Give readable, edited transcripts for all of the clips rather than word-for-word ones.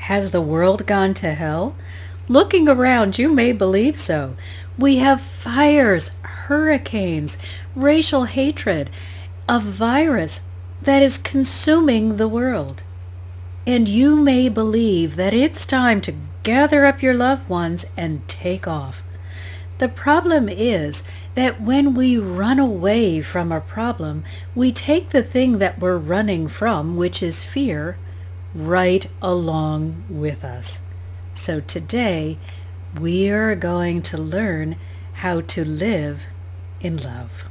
Has the world gone to hell? Looking around, you may believe so. We have fires, hurricanes, racial hatred, a virus that is consuming the world. And you may believe that it's time to gather up your loved ones and take off. The problem is that when we run away from a problem, we take the thing that we're running from, which is fear, right along with us. So today, we are going to learn how to live in love.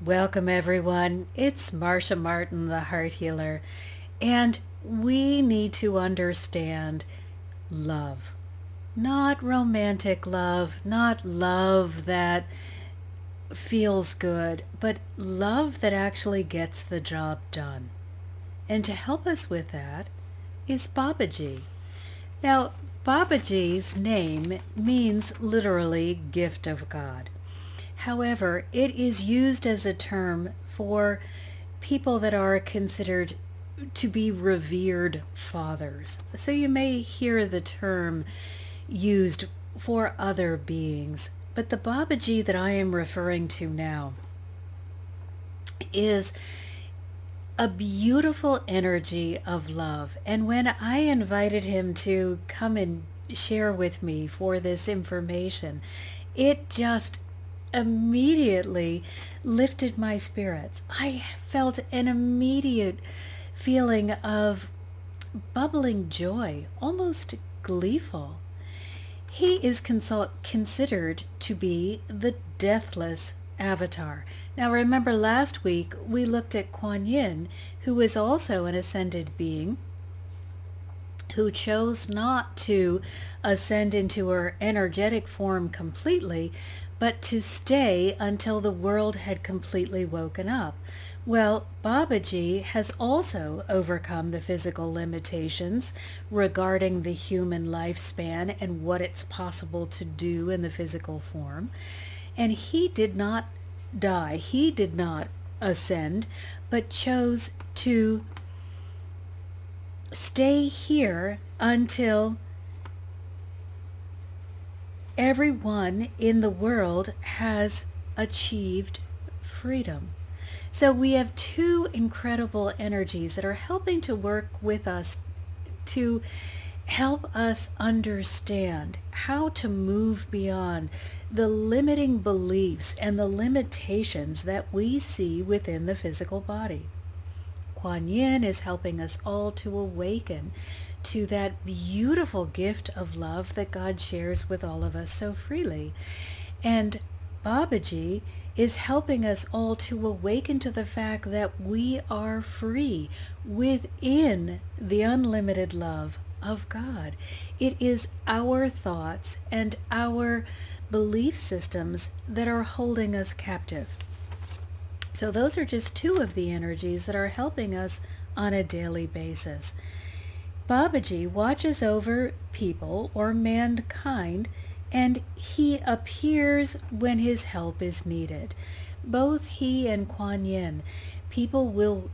Welcome everyone. It's Marcia Martin, the Heart Healer, and we need to understand love. Not romantic love, not love that feels good, but love that actually gets the job done. And to help us with that is Babaji. Now, Babaji's name means literally gift of God. However, it is used as a term for people that are considered to be revered fathers. So you may hear the term used for other beings, but the Babaji that I am referring to now is a beautiful energy of love. And when I invited him to come and share with me for this information, it just immediately lifted my spirits. I felt an immediate feeling of bubbling joy, almost gleeful. He is considered to be the deathless avatar. Now remember, last week we looked at Kuan Yin, who is also an ascended being, who chose not to ascend into her energetic form completely, but to stay until the world had completely woken up. Well, Babaji has also overcome the physical limitations regarding the human lifespan and what it's possible to do in the physical form. And he did not die. He did not ascend, but chose to stay here until everyone in the world has achieved freedom. So we have two incredible energies that are helping to work with us to help us understand how to move beyond the limiting beliefs and the limitations that we see within the physical body. Kuan Yin is helping us all to awaken to that beautiful gift of love that God shares with all of us so freely. And Babaji is helping us all to awaken to the fact that we are free within the unlimited love of God. It is our thoughts and our belief systems that are holding us captive. So those are just two of the energies that are helping us on a daily basis. Babaji watches over people or mankind, and he appears when his help is needed. Both he and Kuan Yin, people will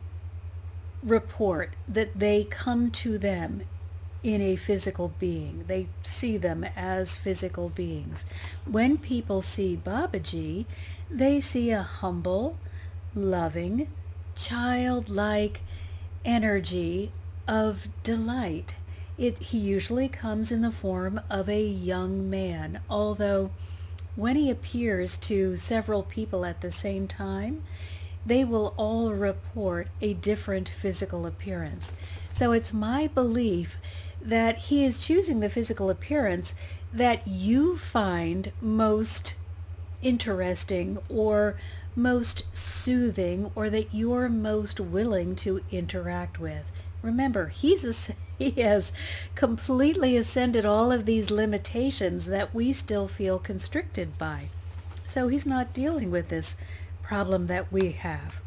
report that they come to them in a physical being. They see them as physical beings. When people see Babaji, they see a humble, loving, childlike energy of delight. He usually comes in the form of a young man, although when he appears to several people at the same time, they will all report a different physical appearance. So it's my belief that he is choosing the physical appearance that you find most interesting or most soothing, or that you're most willing to interact with. Remember, he has completely ascended all of these limitations that we still feel constricted by. So he's not dealing with this problem that we have.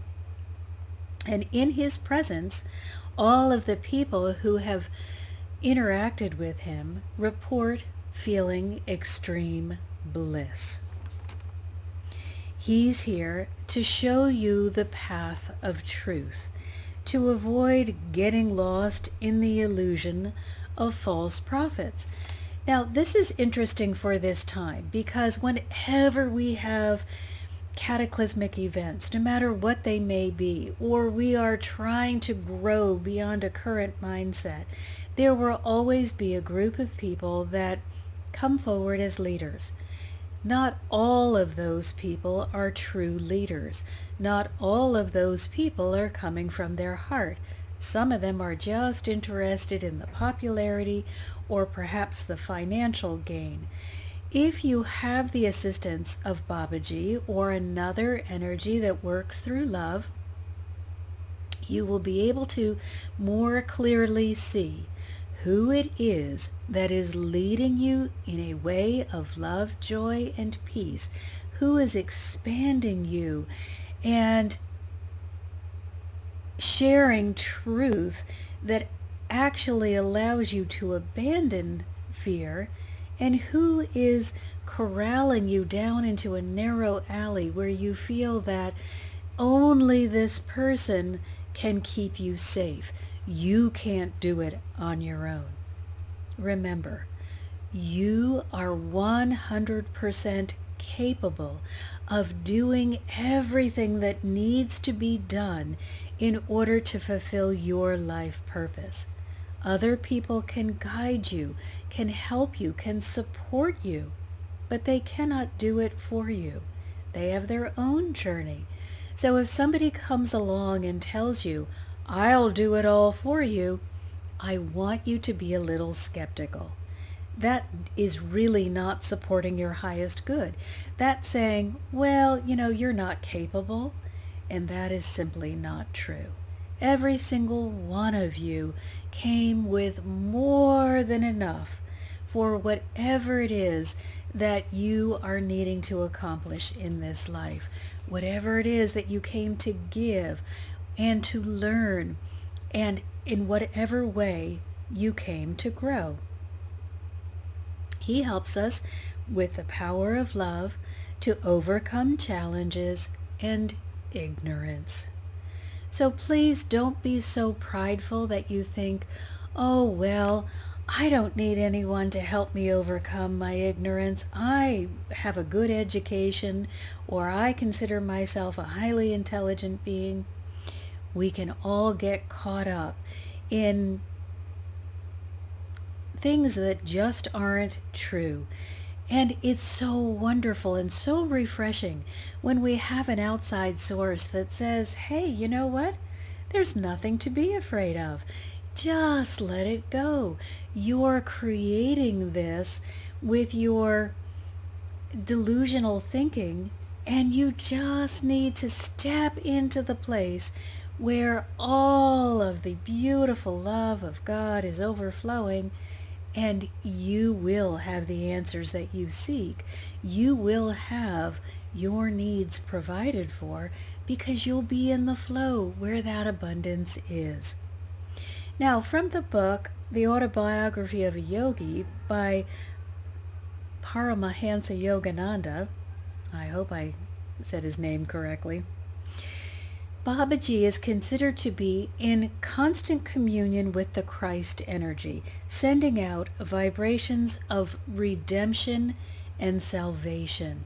And in his presence, all of the people who have interacted with him report feeling extreme bliss. He's here to show you the path of truth, to avoid getting lost in the illusion of false prophets. Now, this is interesting for this time because whenever we have cataclysmic events, no matter what they may be, or we are trying to grow beyond a current mindset, there will always be a group of people that come forward as leaders. Not all of those people are true leaders. Not all of those people are coming from their heart. Some of them are just interested in the popularity or perhaps the financial gain. If you have the assistance of Babaji or another energy that works through love, you will be able to more clearly see who it is that is leading you in a way of love, joy, and peace, who is expanding you and sharing truth that actually allows you to abandon fear, and who is corralling you down into a narrow alley where you feel that only this person can keep you safe. You can't do it on your own. Remember, you are 100% capable of doing everything that needs to be done in order to fulfill your life purpose. Other people can guide you, can help you, can support you, but they cannot do it for you. They have their own journey. So if somebody comes along and tells you, I'll do it all for you, I want you to be a little skeptical. That is really not supporting your highest good. That's saying, well, you're not capable, and that is simply not true. Every single one of you came with more than enough for whatever it is that you are needing to accomplish in this life, whatever it is that you came to give and to learn, and in whatever way you came to grow. He helps us with the power of love to overcome challenges and ignorance. So please don't be so prideful that you think, oh, well, I don't need anyone to help me overcome my ignorance. I have a good education, or I consider myself a highly intelligent being. We can all get caught up in things that just aren't true. And it's so wonderful and so refreshing when we have an outside source that says, hey, you know what? There's nothing to be afraid of. Just let it go. You're creating this with your delusional thinking, and you just need to step into the place where all of the beautiful love of God is overflowing, and you will have the answers that you seek. You will have your needs provided for because you'll be in the flow where that abundance is. Now, from the book, The Autobiography of a Yogi by Paramahansa Yogananda, I hope I said his name correctly, Babaji is considered to be in constant communion with the Christ energy, sending out vibrations of redemption and salvation.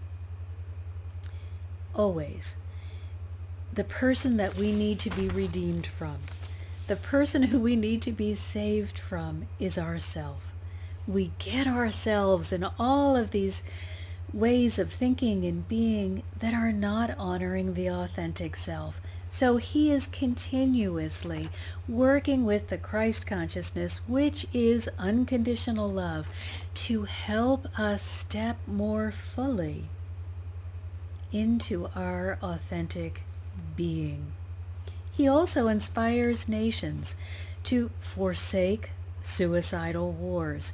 Always. The person that we need to be redeemed from, the person who we need to be saved from is ourself. We get ourselves in all of these ways of thinking and being that are not honoring the authentic self. So he is continuously working with the Christ consciousness, which is unconditional love, to help us step more fully into our authentic being. He also inspires nations to forsake suicidal wars,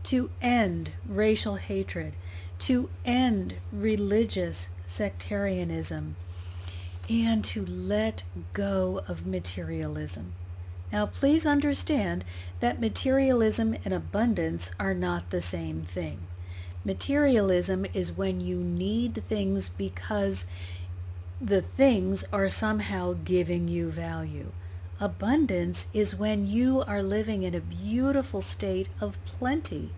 to end racial hatred, to end religious sectarianism, and to let go of materialism. Now, please understand that materialism and abundance are not the same thing. Materialism is when you need things because the things are somehow giving you value. Abundance is when you are living in a beautiful state of plenty,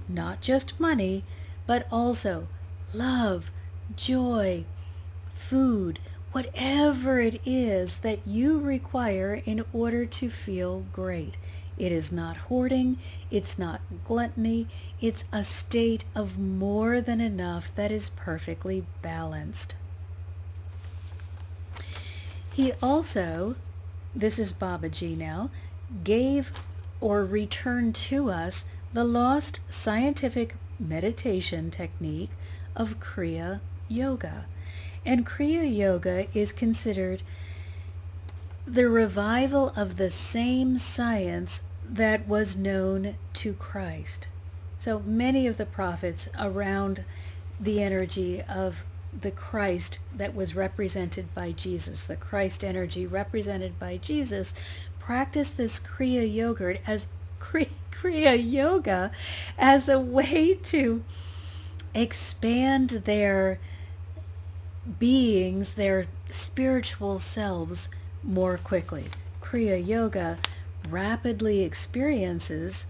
not just money, but also love, joy, food, whatever it is that you require in order to feel great. It is not hoarding, it's not gluttony, it's a state of more than enough that is perfectly balanced. He also, this is Babaji now, gave or returned to us the lost scientific meditation technique of Kriya Yoga. And Kriya Yoga is considered the revival of the same science that was known to Christ. So many of the prophets around the energy of the Christ that was represented by Jesus, the Christ energy represented by Jesus, practiced this Kriya Yoga as a way to expand their beings, their spiritual selves more quickly. Kriya Yoga rapidly accelerates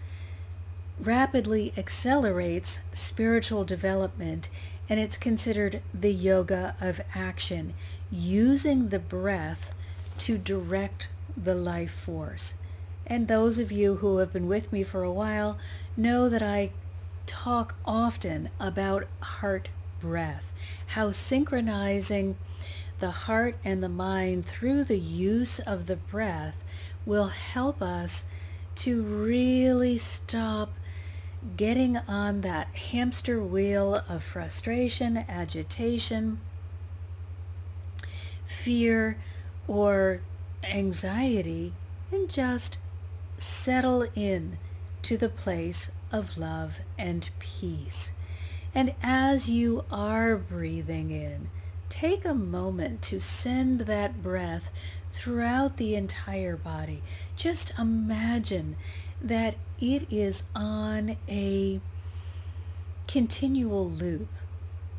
spiritual development, and it's considered the yoga of action, using the breath to direct the life force. And those of you who have been with me for a while know that I talk often about heart breath, how synchronizing the heart and the mind through the use of the breath will help us to really stop getting on that hamster wheel of frustration, agitation, fear, or anxiety, and just settle in to the place of love and peace. And as you are breathing in, take a moment to send that breath throughout the entire body. Just imagine that it is on a continual loop.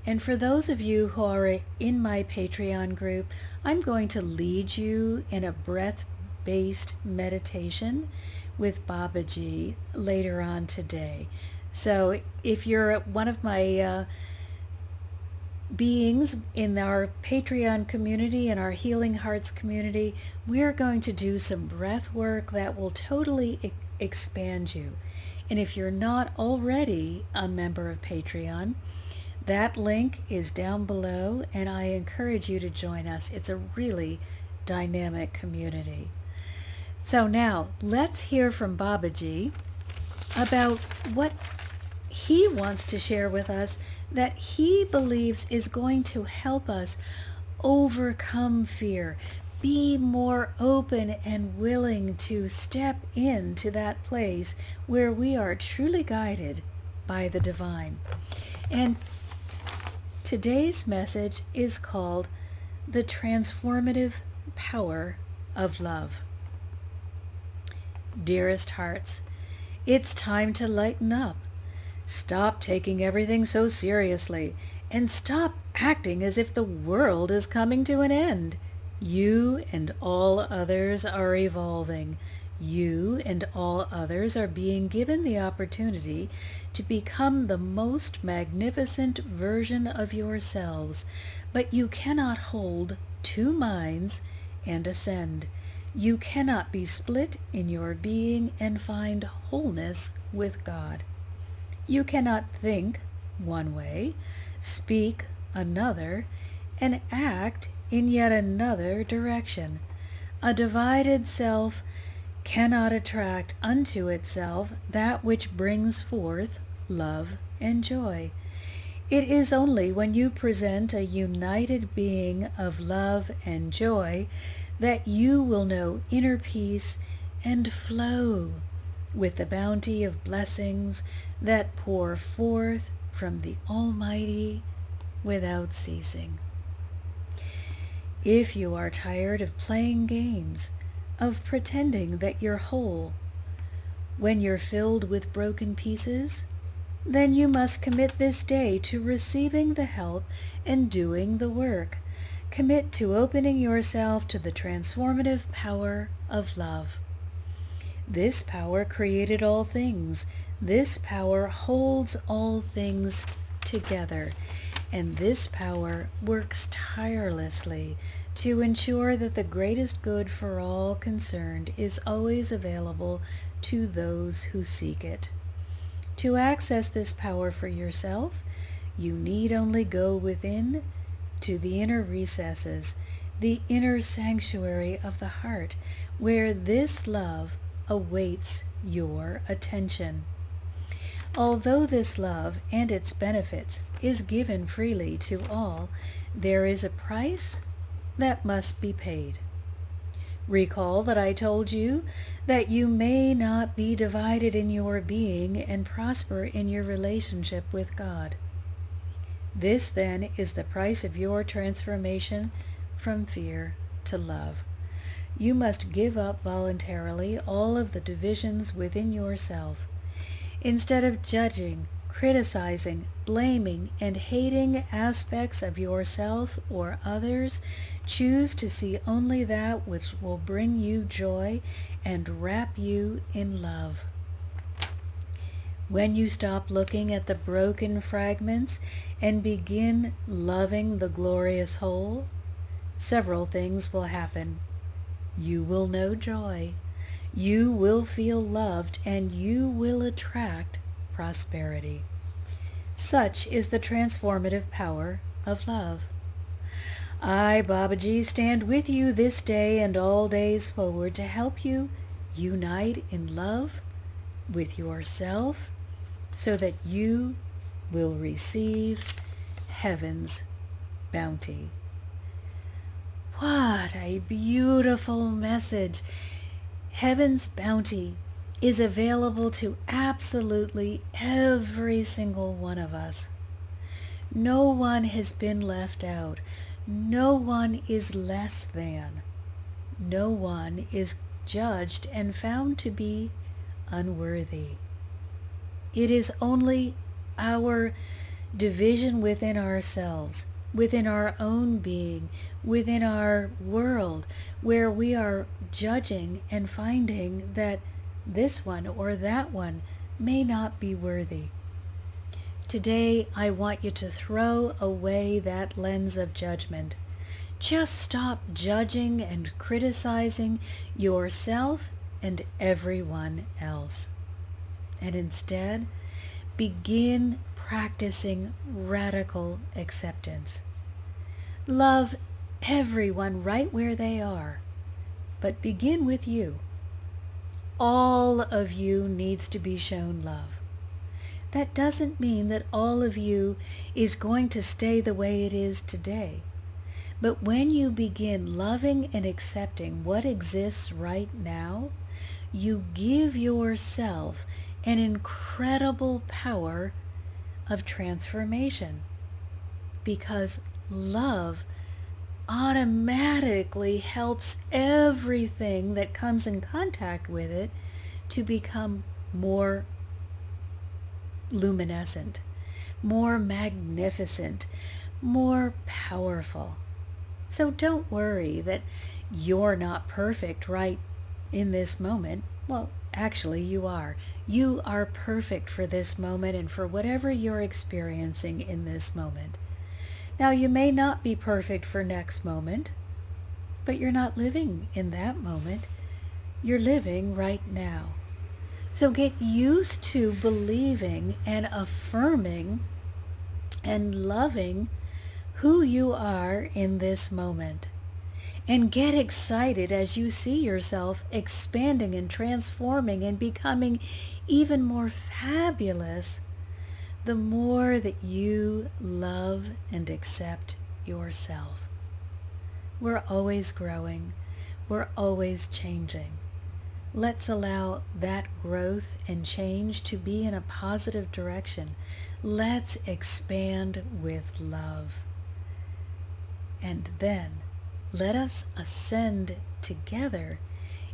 And for those of you who are in my Patreon group, I'm going to lead you in a breath-based meditation with Babaji later on today. So if you're one of my beings in our Patreon community and our Healing Hearts community, we're going to do some breath work that will totally expand you. And if you're not already a member of Patreon, that link is down below, and I encourage you to join us. It's a really dynamic community. So now let's hear from Babaji about what he wants to share with us that he believes is going to help us overcome fear, be more open and willing to step into that place where we are truly guided by the divine. And today's message is called The Transformative Power of Love. Dearest hearts, it's time to lighten up. Stop taking everything so seriously, and stop acting as if the world is coming to an end. You and all others are evolving. You and all others are being given the opportunity to become the most magnificent version of yourselves, but you cannot hold two minds and ascend. You cannot be split in your being and find wholeness with God. You cannot think one way, speak another, and act in yet another direction. A divided self cannot attract unto itself that which brings forth love and joy. It is only when you present a united being of love and joy that you will know inner peace and flow with the bounty of blessings that pour forth from the Almighty without ceasing. If you are tired of playing games, of pretending that you're whole, when you're filled with broken pieces, then you must commit this day to receiving the help and doing the work. Commit to opening yourself to the transformative power of love. This power created all things. This power holds all things together. And this power works tirelessly to ensure that the greatest good for all concerned is always available to those who seek it. To access this power for yourself, you need only go within to the inner recesses, the inner sanctuary of the heart, where this love awaits your attention. Although this love and its benefits is given freely to all, there is a price that must be paid. Recall that I told you that you may not be divided in your being and prosper in your relationship with God. This, then, is the price of your transformation from fear to love. You must give up voluntarily all of the divisions within yourself. Instead of judging, criticizing, blaming, and hating aspects of yourself or others, choose to see only that which will bring you joy and wrap you in love. When you stop looking at the broken fragments and begin loving the glorious whole, several things will happen. You will know joy. You will feel loved, and you will attract prosperity. Such is the transformative power of love. I, Babaji, stand with you this day and all days forward to help you unite in love with yourself so that you will receive heaven's bounty. What a beautiful message! Heaven's bounty is available to absolutely every single one of us. No one has been left out. No one is less than. No one is judged and found to be unworthy. It is only our division within ourselves, within our own being, within our world, where we are judging and finding that this one or that one may not be worthy. Today, I want you to throw away that lens of judgment. Just stop judging and criticizing yourself and everyone else. And instead, begin practicing radical acceptance. Love everyone right where they are, but begin with you. All of you needs to be shown love. That doesn't mean that all of you is going to stay the way it is today. But when you begin loving and accepting what exists right now, you give yourself an incredible power of transformation, because love automatically helps everything that comes in contact with it to become more luminescent, more magnificent, more powerful. So don't worry that you're not perfect right in this moment. Well, actually you are. You are perfect for this moment and for whatever you're experiencing in this moment. Now, you may not be perfect for next moment, but you're not living in that moment. You're living right now. So get used to believing and affirming and loving who you are in this moment. And get excited as you see yourself expanding and transforming and becoming even more fabulous the more that you love and accept yourself. We're always growing. We're always changing. Let's allow that growth and change to be in a positive direction. Let's expand with love. And then let us ascend together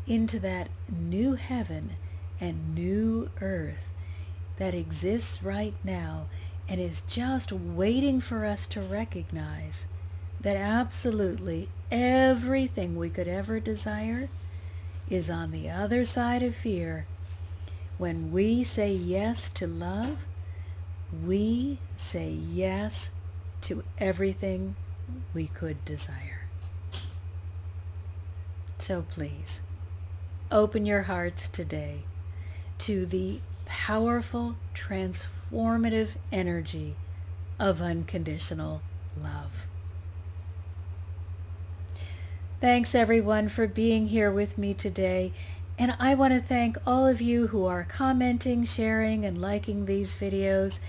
into that new heaven and new earth that exists right now and is just waiting for us to recognize that absolutely everything we could ever desire is on the other side of fear. When we say yes to love, we say yes to everything we could desire. So please, open your hearts today to the powerful, transformative energy of unconditional love. Thanks everyone for being here with me today. And I want to thank all of you who are commenting, sharing, and liking these videos.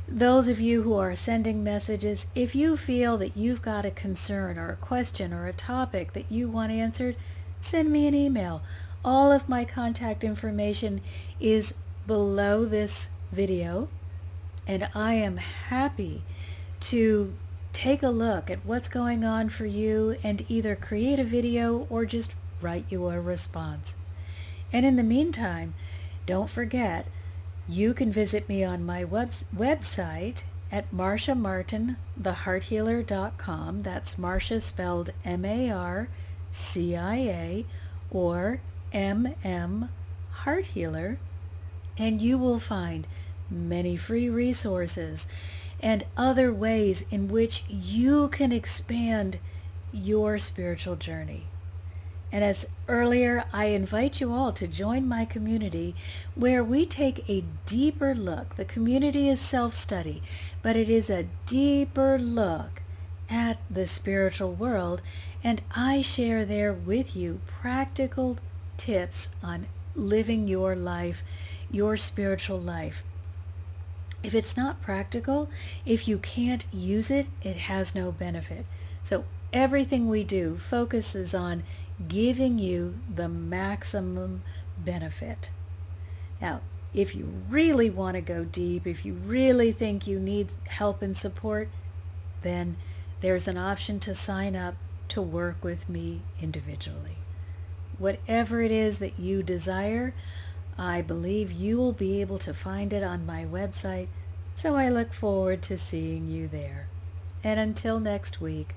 Those of you who are sending messages, if you feel that you've got a concern or a question or a topic that you want answered, send me an email. All of my contact information is below this video, and I am happy to take a look at what's going on for you and either create a video or just write you a response. And in the meantime, don't forget, you can visit me on my website at marciamartinthehearthealer.com. That's Marcia spelled M-A-R-C-I-A or M-M Heart Healer. And you will find many free resources and other ways in which you can expand your spiritual journey. And as earlier, I invite you all to join my community where we take a deeper look. The community is self-study, but it is a deeper look at the spiritual world, and I share there with you practical tips on living your life, your spiritual life. If it's not practical, if you can't use it, it has no benefit. So everything we do focuses on giving you the maximum benefit. Now, if you really want to go deep, if you really think you need help and support, then there's an option to sign up to work with me individually. Whatever it is that you desire, I believe you will be able to find it on my website, so I look forward to seeing you there. And until next week,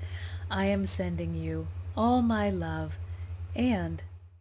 I am sending you all my love and